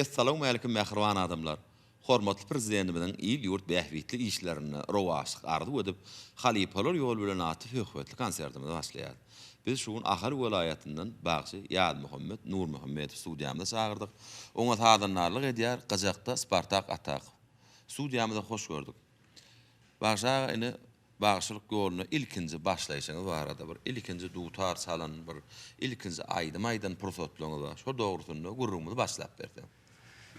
Assalamu alaykum mähriban adamlar. Hormatly prezidentimizin il ýurt bähwitli işlerini rowaşlyk ardy edip, halipalar ýol bilen atyp hökmetli konsertimizi başlaýar. Biz şuň Ahar welaýatynyň bagşy Ýad Muhammed Nur Muhammed studiýamyza çagyrdyk. Oňa tadanlarlyk edýär Gajakda Spartak Atak. Studiýamyza hoş gördük. Bagşa ine bagşylyk ýoluna ilkinji başlaýşyňyz barada bir ilkinji dutar salan bir ilkinji aýdym-aýdan prosotlaryňyz bar. Şo dogrusynda gurrumuzy başlap berdi.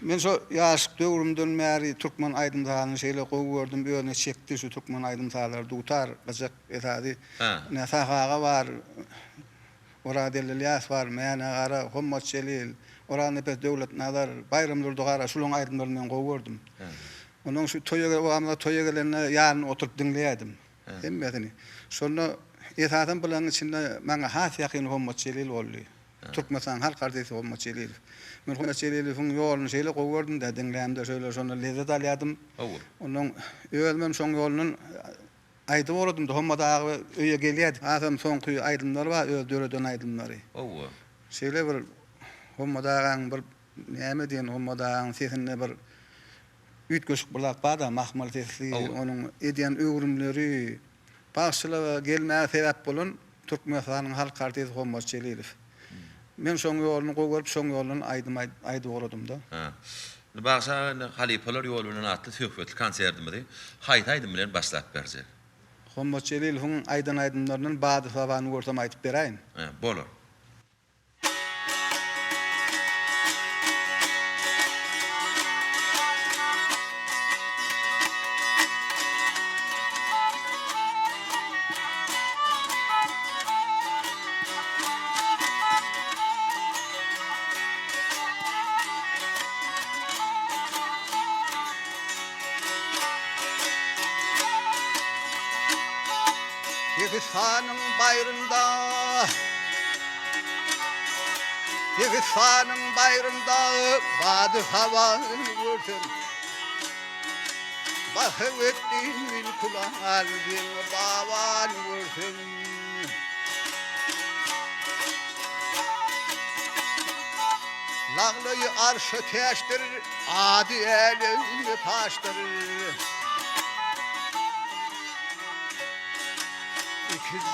Men şo ýaşyk döwrümden märi Türkmen aýdymdalyny şeýle gowy gördüm, ýöne çekdi şu Türkmen aýdymdalary dutar, gajak etadi. Nasahaga bar, Oradelilýas bar, mäne gara Hommat Celil, Orany pes döwlet nazar, bayramlarda gara şulaň aýdymlaryny gowy gördüm. Onun şu toýa gelende ýaryn oturup dinleýärdim. Hemmetini. Şonu etadym bilen içinde maňa has ýakyn Hommat Celil boldy. Türkmenistan halk artisti Hommat Celil. Men Hommat Celil'iň ýoluny şeýle gowy gördüm de dinleýände şöyle şonu lezzet alýardym. Onun özüm şoň ýolunyň aýdyp boladym da Hommat agy öýe gelýärdi. Adam soňky aýdymlar bar, öz döredän aýdymlary. Şeýle bir Hommat agyň bir näme diýen Hommat agyň sesinde bir ütgöşük bulak bar da mahmal sesli, onun edýän öwrümleri başlyga gelmäge sebäp bolan Türkmenistanyň halk artisti Hommat Celil. Men şoň ýoluny gowy görüp şoň ýoluny aýdyp boladym da. Bagşa halipalar ýol bilen atly hökmetli konsertimizi haýt-haýdym bilen başlap berjek. Hommat Celil'iň aýdymlarynyň bady sabany görsem aýtyp beräýin. Bolar. Yegisanın bayrında, Yegisanın bayrında badı havanı gördüm. Bakıp ettiğin kulağın babanı gördüm. Lağlayı arşı teştirir, adi elini taştırır.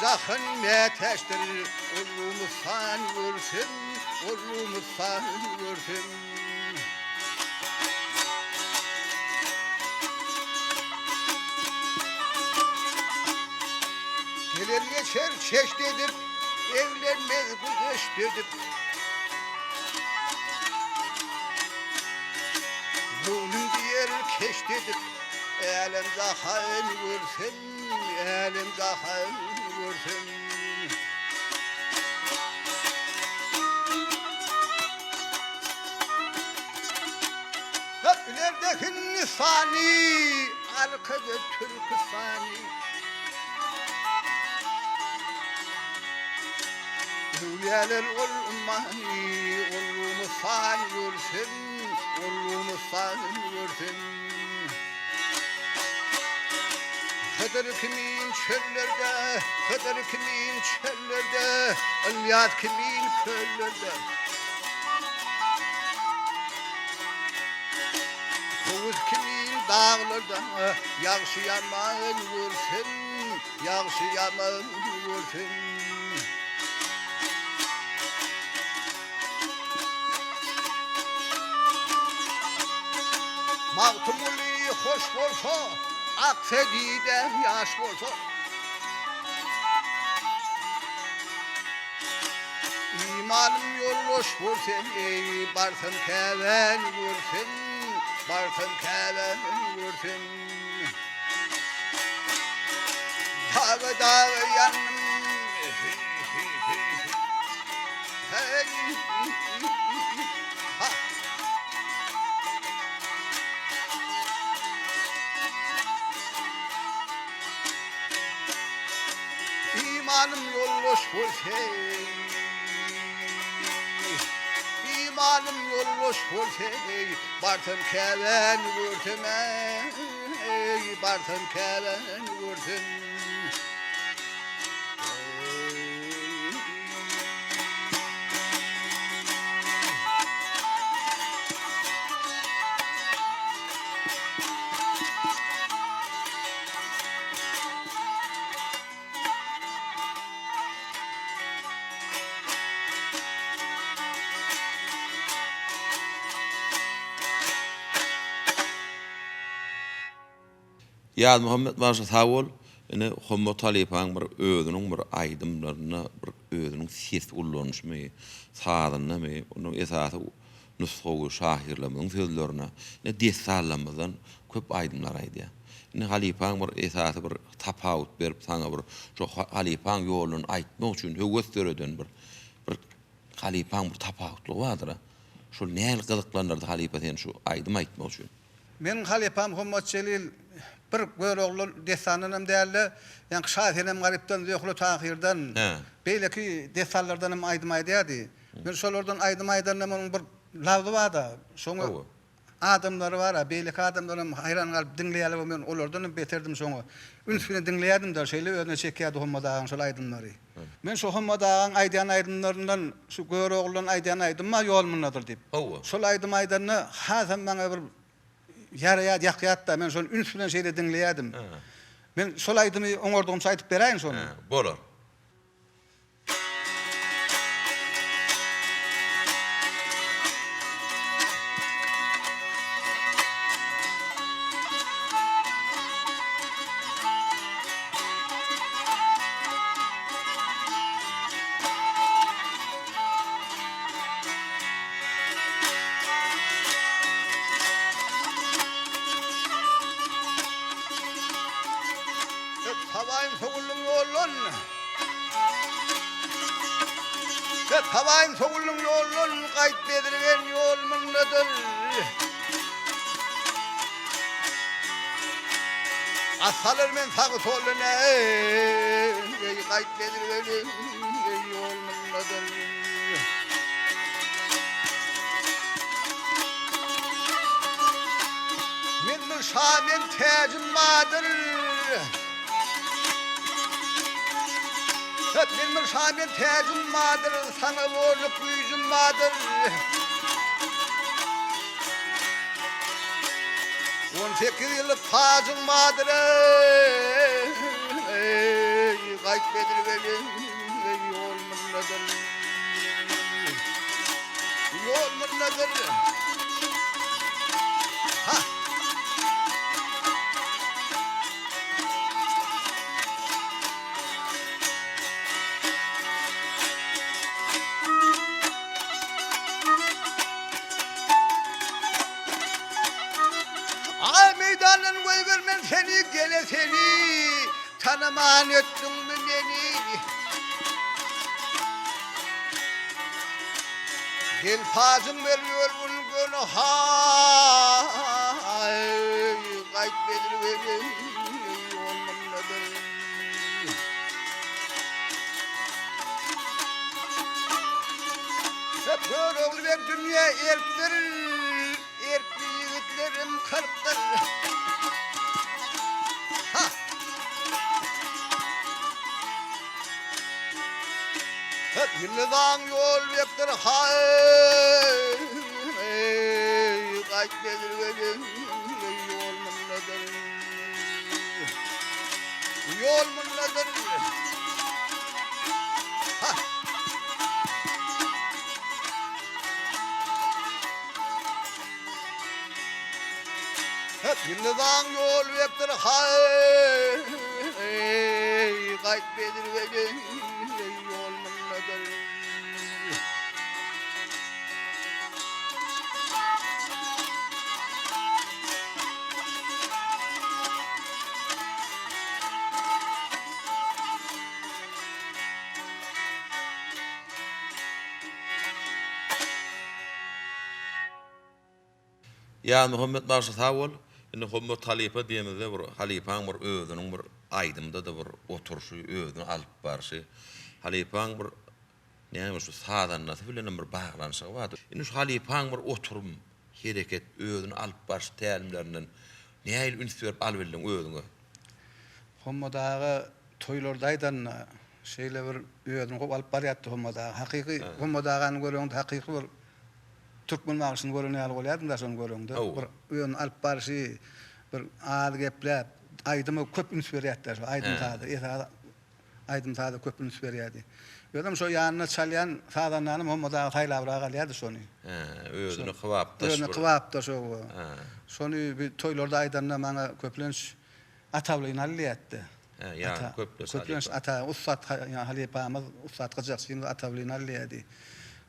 Zakın meteştirir, oğlumu san görsün, oğlumu san görsün. Gelir geçer çeş dedim, evlenmez bu göç dedim. Bunun diğer keş dedim, elin zahan görsün, elin zahan görsün. Köprülerdeki nisani, arkada Türkistani. Hülyeler olmani, olumu san görsün, olumu san görsün. Kader kimin çöllerde, kader kimin çöllerde, Elyat kimin köllerde. Kovuz kimin dağlarda, yağşı yaman görsün, yağşı yaman görsün. Mağtumuli hoş bolsa, Aksedide yaş bolsa. İmanım yolloş bolsa, barsın keven görsün, barsın keven görsün. Dağı dağı yanım, hey, ha. İmanım yolloş bolsa, imanım yolloş bolsa, barsın keven görsün, barsın keven görsün. Ya Muhammed Başa Tawol ine Hommo Talipan bir özünün bir aydımlarına bir özünün ses ullanışmy, saadanymy, onu esasy nusxawy şahirleriň sözlerine ne desallamydan köp aydımlar aýdy. Ne halipan bir esasy bir tapawut berip saňa bir şu halipan ýolun aýtmak üçin höwetlerden bir halipan bir tapawutlygy bardyr. Şol näl gyzyklanardy halipa sen şu aýdym aýtmak üçin. Men halipam Muhammed Celil bir göroglu desanynam däli, ýa-ni şahenem garipden ýoklu tahirden, beýleki desallardan hem aýdym aýdýady. Men şolardan aýdym aýdanda meniň bir lawdy barda. Şoňa adamlary bar, beýleki adamlarym hayran galyp dinleýärler, men olardan beterdim şoňa. Ünsüne dinleýärdim da şeýle özüne çekýärdi Muhammed agan şol aýdymlary. Men şu Muhammed agan aýdýan aýdymlaryndan şu görogluň aýdýan aýdyma ýolmynadyr diýip. Şol aýdym aýdanyny hazam maňa bir yaraya yakyatta men şol üns bilen şeýle dinleýärdim. Men şol aýdymy oňordugymça aýtyp beräýin şonu. Bolar. Havayın soğulun yolun. Havayın soğulun yolun. Kayıt bedirgen yol mınnadır. Asalır men sağı soluna. Kayıt bedirgen yol mınnadır. Men müşamen tecim vardır. Benim şahin tecim vardır, sana varlık yüzüm vardır. 18 yıllık tacım vardır. Kayıt bedir benim yol mınnadır. Yol mınnadır. Meydanın koy vermen seni gele seni tanıman ettin mi beni? Gel fazım veriyor bunu günaha. Kayıt bedir benim yolumdadır. Hep görüldü ve dünya erktir. Erkli yiğitlerim kırptır. Hep yıldan yol bektir. Kayıt bedir benim yolumdadır. Yolumdadır. Hep yıldan yol bektir. Kayıt bedir benim yolumdadır. Ya Muhammed Başa Tawol ine Hommo Talipa diýmezde bir halipaň bir özüniň bir aýdymda da bir oturşy özüni alyp barşy. Halipaň bir näme şu sadannaty bilen bir baglanyşy bardyr. Ine şu halipaň bir oturum hereket özüni alyp barşy tälimlerinden näil ünsür alyp bilen özüňe. Hommodagy toýlarda aýdan şeýle bir özüni gop alyp barýatdy hommoda. Hakyky hommodagany görüňde hakyky bir Türkmen mağşını görünýär bolýardy da şonu görüňde. Bir öýün alyp barşy, bir az gepler, aýdymy köp üns berýärdi. Aýdym taýdy, aýdym taýdy köp üns berýärdi. Ýönem şo ýanyna çalýan sadanlany Muhammeda taýlabra galýardy şonu. Özüni kıwapda. Özüni kıwapda şo. Şonu bir toýlarda aýdanda maňa köplenç atavlyny alliýatdy. Ya köplenç ata ussat halipamyz ussat Gajaqçyny atavlyny alliýady.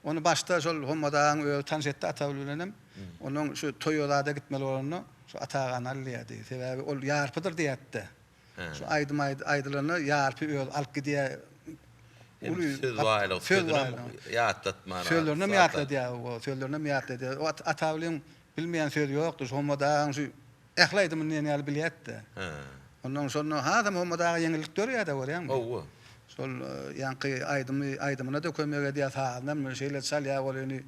Onu başta şol hommadaň öýü tanış etdi atawlynyň. Onuň şu toýolada gitmeli bolany şu atagan alliýady. Sebäbi ol ýarpydyr diýetdi. Şu aydylarını ýarpy öýü alyp gidýär. Sözlerine mi yatladı ya o sözlerine mi yatladı o atavlym bilmeyen söz yoktur hommadaň şu ählaydy mı näme bilýärdi. Ondan sonra adam hommadaň ýeňilik görýär da görýärmi? Owa. Sol ýanky aydymyna da kömege diýär sağdan şeýle çalýar bolany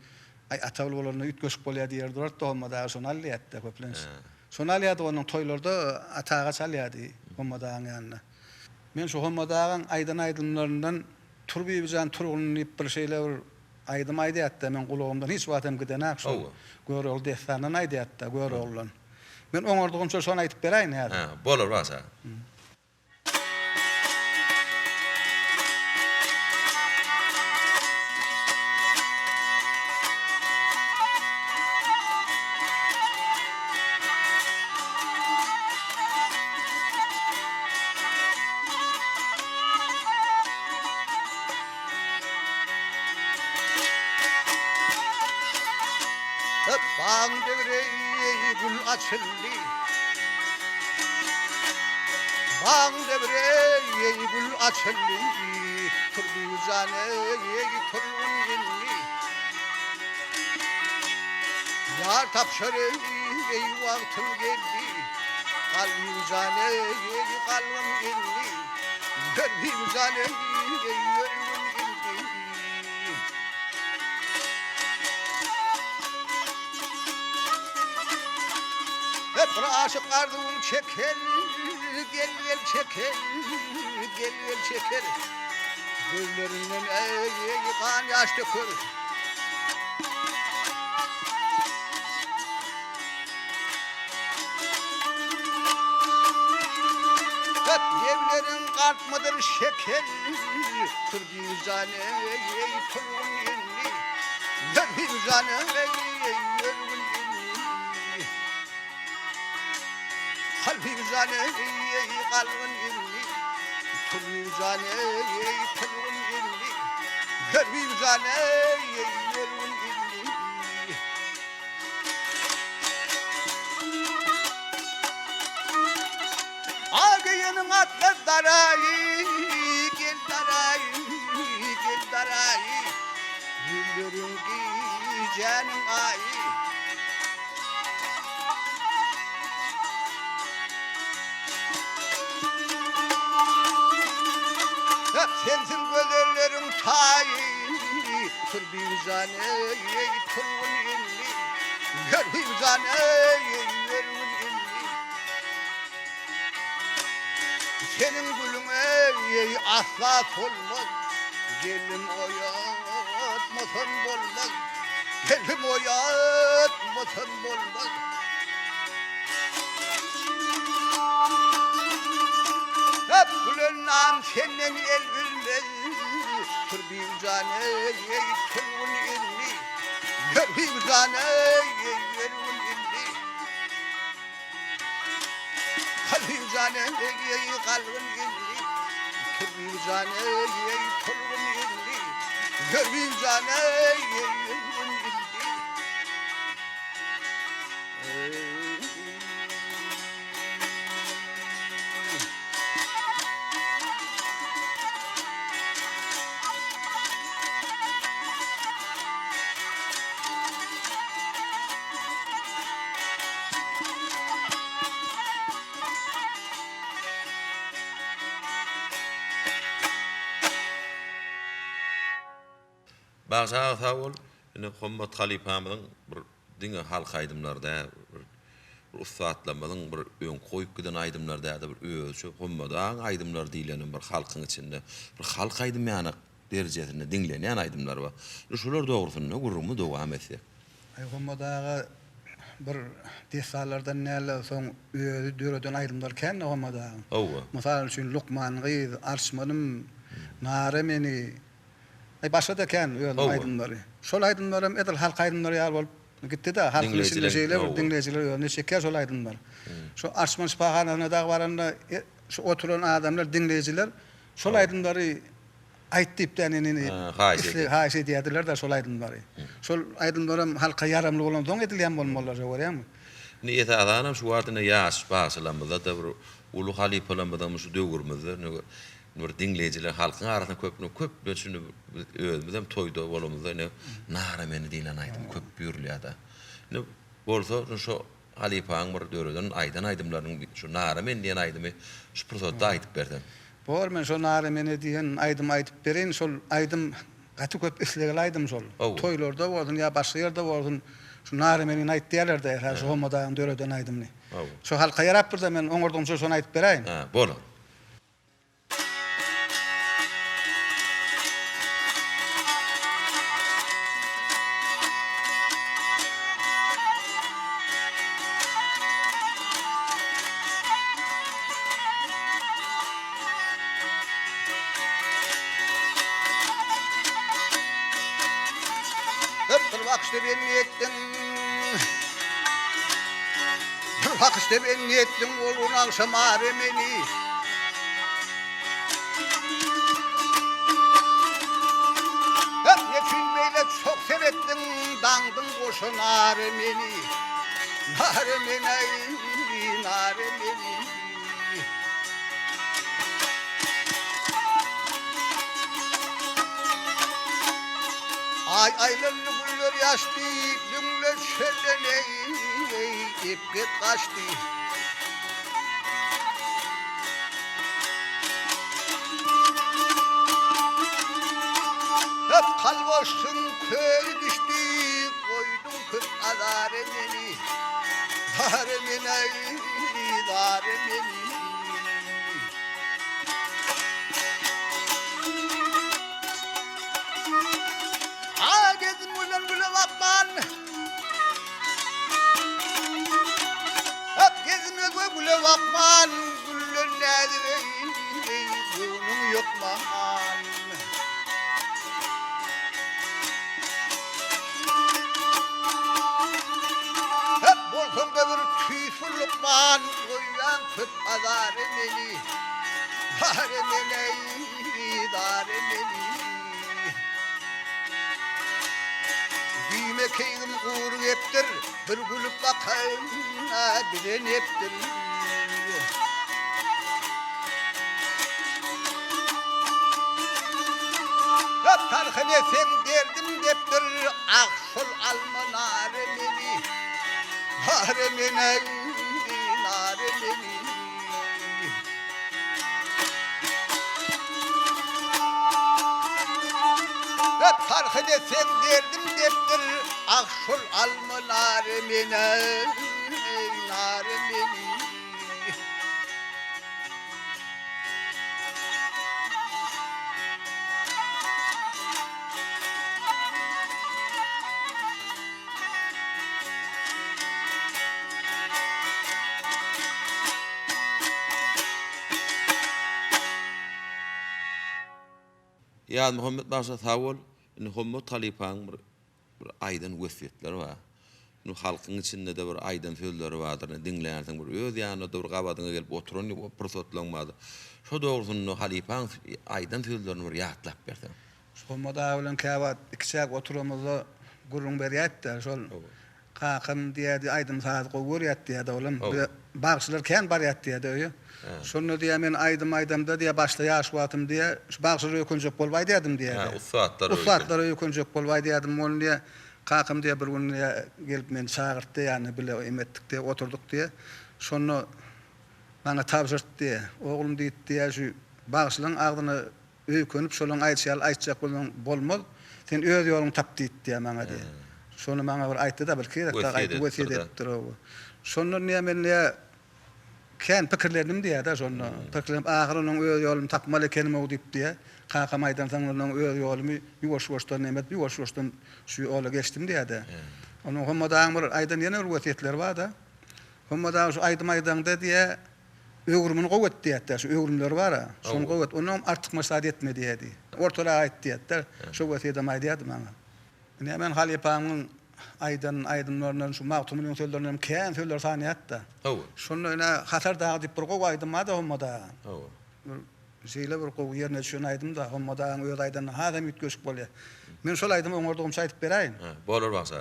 atavly bolany ütgeşik bolýar diýer durat da hommadaň şonu alýatdy köplenç. Şonu alýady onuň toýlarda ataga çalýady hommadaň ýanyna. Men şu hommadaň aydymlaryndan turbi bizan turgunyp bir şeyler aydym aýdýatda men gulagymdan hiç watam gidenak şol. Görä ol dehsanan aýdýatda görä olan. Men oňardygymça şonu aýtyp beräýin häzir. Bolar basa. Bağın devreyi gül açıldı. Bağın devreyi gül açıldı. Turbi zaneyi turgun illi. Yar tapşırı vaktım geldi. Kalbim zaneyi kalbim illi. Kalbim zaneyi yönüm illi. Hep aşıklardım çeker, gel çeker, gel çeker. Gözlerinden kan yaş dökür. Hep evlerin kalp mıdır şeker, turbi zane turgun illi, turbi zane turgun illi. Kalbim zaneyi kalbin illi, turbi zaneyi turgun illi, kalbim zaneyi turgun illi. Ağayenin atlar darayı, gel darayı, gel darayı, güllerin giyeceğinin ayı. Sensin gözlerim tayı, turbi zaneyi turgun illi, kalbim zaneyi turgun illi. Senin gülüne asla solmaz, gelim oyatmasan bolmaz, gelim oyatmasan bolmaz. Hep gülünden senden el bilmez, turbi zaneyi turgun illi, kalbim zaneyi turgun illi. Kalbim zaneyi kalbin illi, turbi zaneyi turgun illi, kalbim zaneyi turgun illi. Baza tawul ine Hommat Halipamyň bir diňe halk aýdymlarda bir ussatlamanyň bir öň goýup giden aýdymlarda da bir özü Hommadaň aýdymlar diýlenen bir halkyň içinde bir halk aýdymyany derejesinde diňlenýän aýdymlar bar. Şular dogrusyny gurrumy dowam etsek. Hommadaga bir desalardan näle soň özü döreden aýdymlar kän Hommadaň. Mysal üçin Lukman gyz, Arşmanym, Naremeni başga da kän öýle aýdymlary. Şol aýdymlar hem edil halk aýdymlary ýar bolup gitdi da halkyň içinde şeýle bir diňleýijiler öňe çeker şol aýdymlar. Şu Arşman Şifahanasına da baranda şu oturan adamlar, dinleyiciler şol aydınları ayt deyip denenini haýyş edýärdiler da şol aydınları. Şol aydınlarım halka yaramly bolan soň edilýän bolmalar görýärmi? Niyeti adanam şu watyna ýaş basylamyzda da bir ulu halipalamydan şu döwürmizde nur dinleyijiler halkyň arasynda köp şunu özümizem toýda bolamyzda nara meni diýen aýdym köp bürlýär da. Ne bolsa şu halipaň bir döwreden aýdan aýdymlaryň şu nara meni diýen aýdymy şu prosodda aýdyp berdim. Bor men şo nara meni diýen aýdym aýdyp berin, şol aýdym gaty köp islegel aýdym şol. Toýlarda boldun ýa başga ýerde boldun. Şu nara meni aýt diýerler de, şu homodan döwreden aýdymny. Şu halka ýarap birde men oňurdum şonu aýdyp beräýin. Ha, bolar. Bir bakışta ben niyettim. Bir bakışta ben niyettim olun akşam aremeni. Hep yeçin beyle çok seyrettin, dandın koşun aremeni. Naremeni, naremeni. Ay aylarını güller yaştı, dünler şelleney, ipke kaçtı. Hep kalboşsun köy düştü, koydum kız adaremeni, daremeni, daremeni. Güle bakman, güller nedir bunun yokman. Hep bolsunda bir tüysün lukman, koyan kıt adaremeni, daremeni, daremeni. Düğme keyim kuğur heptir, bir gülüp bakayım, bilen heptir. Tarhine sen derdim deptir, akşol alma naremeni, naremeni, naremeni. Tarhine sen derdim deptir, akşol alma naremeni, naremeni. Ya Muhammed Başa Tawol, Muhammed Talipan bir aýdan wesiýetler bar. Nu halkyň içinde de bir aýdan sözleri bardyr. Dinleýärsiň bir öz ýanyna bir gabadyňa gelip oturan persotlanmady. Şo dogrusyny Halipan aýdan sözlerini bir ýatlap berdi. Şomada bilen käwat ikisek oturamyzda gurrun berýärdi. Şol kakym diýdi aýdym saat goýurýat diýdi olam. Bagşylar kän barýat diýdi. Şonu diye men aydımda diye başta yaşwatım diye şu bagşyry ökünjek bolbay diýdim diye. Ha, usatlar ökünjek bolbay diýdim onu diye kakym diye bir gün gelip men çağırtdy ýani bile emetdik diye oturduk diye. Şonu bana tapşyrtdy diye. Oğlum diýdi diye şu bagşylaryň agdyny ökünüp şolaň aýtjak bolmaz. Sen öz ýoluňy tap diýdi diye maňa diye. Şonu maňa bir aýtdy da bir kerek da aýtdy wesiýet etdi. Şonu niýe men kän pikirlerim diýär da şonu. Pikirlerim ahyrynyň öz ýoluny tapmaly ekenim diýip diýär. Kakam aýdan saňlaryň öz ýolumy ýuwaş-ýuwaşdan emet, ýuwaş-ýuwaşdan şu ýola geçdim diýär. Onu hommadan bir aýdan ýene wesiýetler bar da. Hommadan şu aýdymda diýär öwrümini gowet diýär. Şu öwrümler bar. Şonu gowet, onu artyk maşad etme diýär. Ortala aýt diýär. Şu wesiýetim aýdýardy maňa. Men Halipanyň aydınlarından şu maqtumun söylerinden kän söyler saniyatda. Hawa. Şonu öne hatar dağı dip bir qow aydınma da hommada. Hawa. Şeyle bir qow yerine şunu aydım da hommada öz aydan ha da mütköşük bolýar. Men şol aydım oňordugym şaýtyp beräýin. Ha, bolar baksa.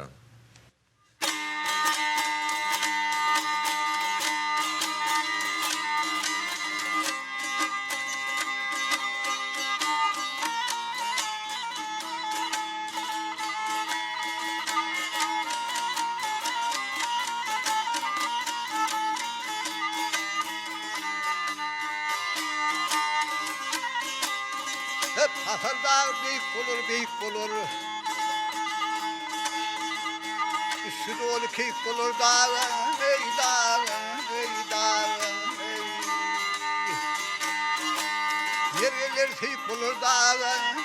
Hep hatar dağı büyük bolur. Üstü dolu keyif bolur dağı, ey dağı, ey dağı, ey. Yerler keyif bolur dağı,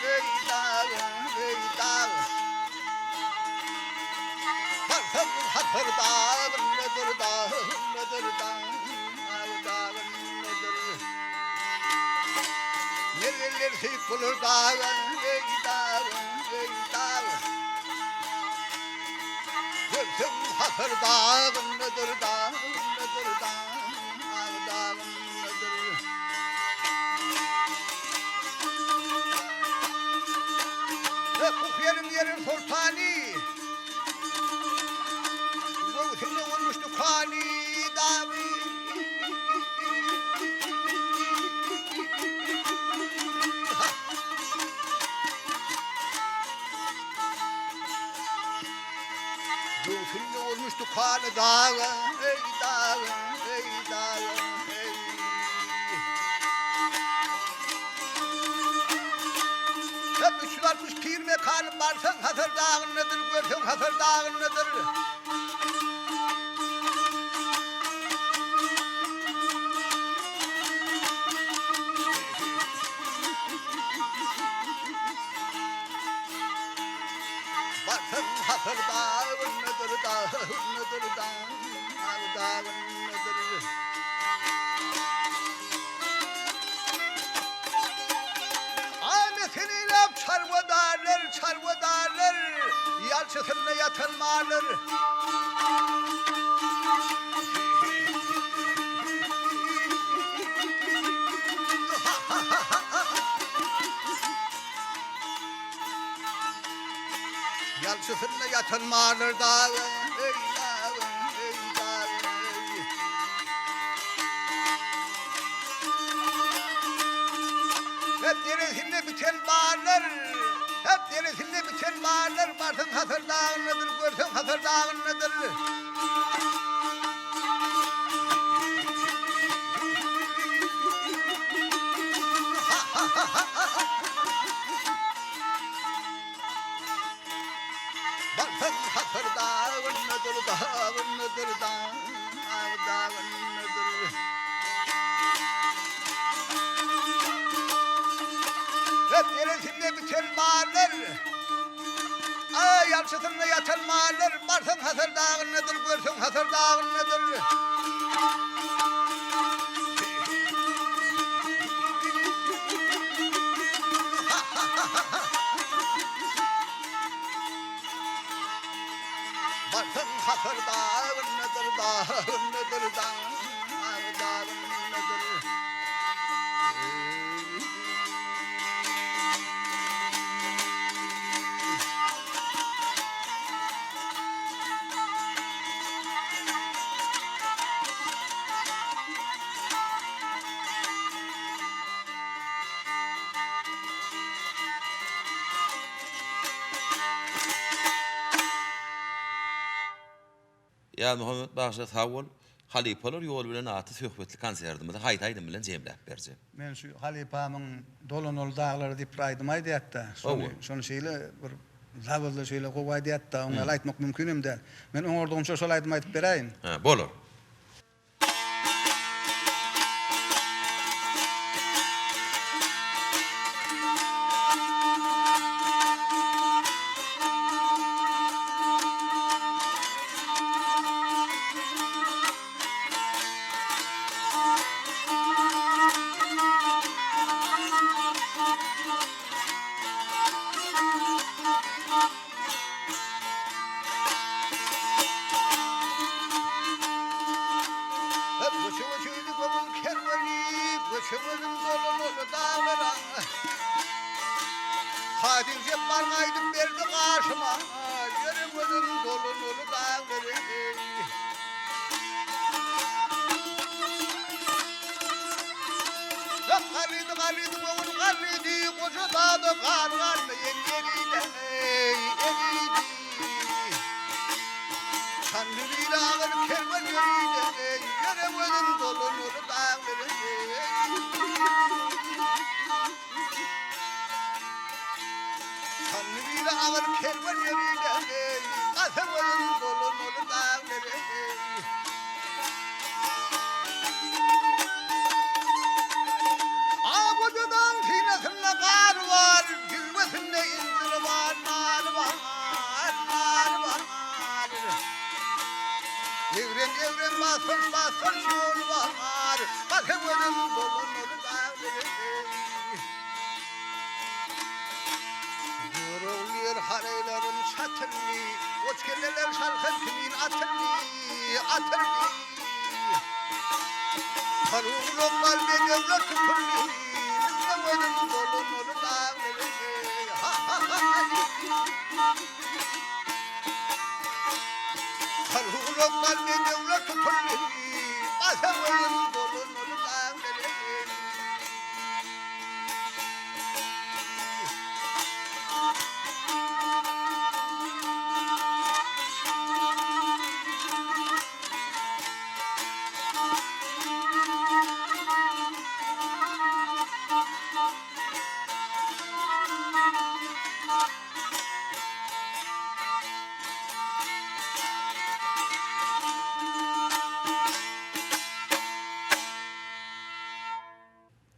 ey dağı, ey dağı. Barsam hatar dağı, nedir dağı, nedir dağı, dağı, nedir. Yerler keyif bolur dağı, ey dağı, ey dağı. Görsem hatır dağın nedir dağın nedir dağın dağın nedir. Ve bu yerin sultani. Bu senin olmuştu kani davi. Filmi olmuştu kanı dağı, ey dağı, ey dağı, ey. Hep üçlarmış pir mekanım varsan hatır dağın nedir, görsen hatır dağın nedir. Bakın hatır dağın nedir, dağın nedir, dağın nedir. Ahmet'ini laf çarvadarlar, yalçısında yatılmalar. Yalçısında yatılmalar dağı, ey dağı, ey dağı, ey. Hep deresinde biten bağlar, hep deresinde biten bağlar. Varsın hatır dağın nedir, görsen hatır dağın nedir. Baksın hatır dağın nedir, dağın nedir, dağın nedir. Hep deresinde biten bağlar, ay yalçısında yatan bağlar. Baksın hatır dağın nedir, görsen hatır dağın nedir. Baksın hatır dağın nedir, dağın nedir, dağın nedir. Ya Muhammed Bağışlat Havol, halipalar yol bilen atı söhbetli konserdimde haytaydım bilen jemläp berje. Men şu halipamın dolunul dağları dip aydım aýdýatda. Şonu şeýle bir zawalda şeýle gowy aýdýatda, oňa aýtmak mümkinim de. Men oňordugymça şol aýdym aýdyp beräýin. Ha, bolar. nolu dağlara. Kadir Cebbar kaydım verdi karşıma. Yüreğim dolu nolu dağlara. Karıydı boğun karıydı koca dağda karlarla yengeriydi eriydi. Çandırıyla ağır kervan yürüydü yüreğim dolu nolu dağları. Çandırıyla ağır kervan yürüydü kasabın dolu nolu dağları. Kocadan sinesinde kar var, cilvesinde incir var, nar var, nar var. Evren basın şuur var, bakımının dolunur dağları. Yoruluyor hareylerin çatırlı, koçkelleler şarkı kimin atırlı. Karuloklar ve devlet tuturlu. Benim dolunur dağları. Karuloklar ve devlet tuturlu. Benim dolunur dağları.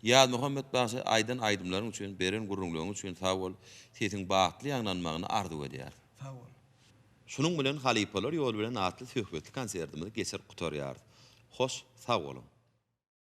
Yad Muhammed Basa aydan aydımların üçün, beren gurrunluğun üçün sağ ol, setin bağıtlı yanlanmağını arzu edýär. Sağ ol. Şunun bilen halipalar yol bilen atlı söhbetli konserdimizi geçer qutarýardy. Hoş, sağ olun.